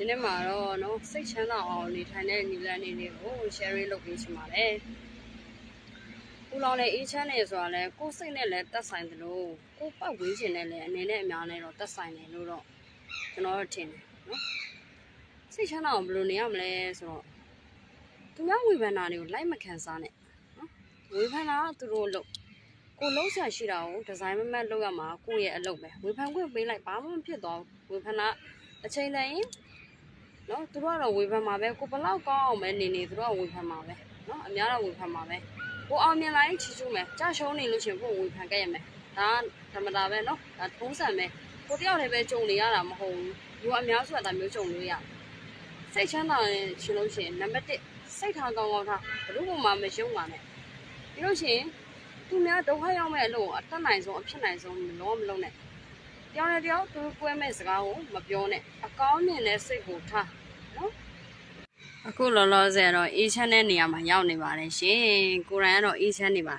ဒီနေ့မှာတော့နော်စိတ်ချမ်းသာအောင်နေထိုင်တဲ့ညီလန်းနေတွေကို share လုပ်ပေးချင်ပါတယ်။ကိုလောင်လည်းအေးချမ်းနေဆိုတာလဲကိုယ်စိတ်နဲ့လည်းတက်ဆိုင်တယ်လို့ကိုယ်ပတ်ဝေးခြင်းနဲ့လည်းအနေနဲ့အများနဲ့တော့တက်ဆိုင်တယ်လို့တော့ကျွန်တော်တို့ထင်တယ်နော်။စိတ်ချမ်းသာအောင်ဘယ်လိုနေရမလဲဆိုတော့သူများဝေဖန်တာတွေကိုလိုက်မခံစားနဲ့နော်။ဝေဖန်တာကသူတို့လုပ်ကိုလုံးဆရာရှိတာကိုဒီဇိုင်းမမတ်လုပ်ရမှာကိုယ့်ရဲ့အလုပ်ပဲဝေဖန်ခွင့်ပေးလိုက်ဘာမှမဖြစ်သွားဘူးဝေဖန်တာအချိန်တိုင်းနော်သူတို့ကတော့ဝေဖန်မှာပဲကိုဘလောက်ကောင်းအောင်ပဲနေသူတို့ကဝေဖန်မှာပဲနော်အများတော့ဝေဖန်မှာပဲကိုအောင်မြင်လိုက်ချီချူမယ်ကြာရှုံးနေလို့ရှင်ကိုဝေဖန်ခဲ့ရမယ်ဒါဓမ္မတာပဲနော်ဒါထုံးစံပဲကိုတယောက်တည်းပဲကြုံနေရတာမဟုတ်ဘူးလူအများစုကဒါမျိုးကြုံလို့ရစိတ်ချမ်းသာရှင်လို့ရှင်နံပါတ်1စိတ်ထားကောင်းကောင်းထားဘယ်လိုမှမယုံပါနဲ့ပြီးလို့ရှင်သူများဒုက္ခရောက်မဲ့အလုပ်အတက်နိုင်ဆုံးအဖြစ်နိုင်ဆုံးမလုံးနဲ့တယောက်နဲ့တယောက်သူကွဲမဲ့စကားကိုမပြောနဲ့အကောင်းမြင်တဲ့စိတ်ကိုထားနော်အခုလောလောဆယ်တော့အေးချမ်းတဲ့နေရာမှာရောက်နေပါတယ်ရှင်ကိုရန်ကတော့အေးချမ်းနေပါတယ်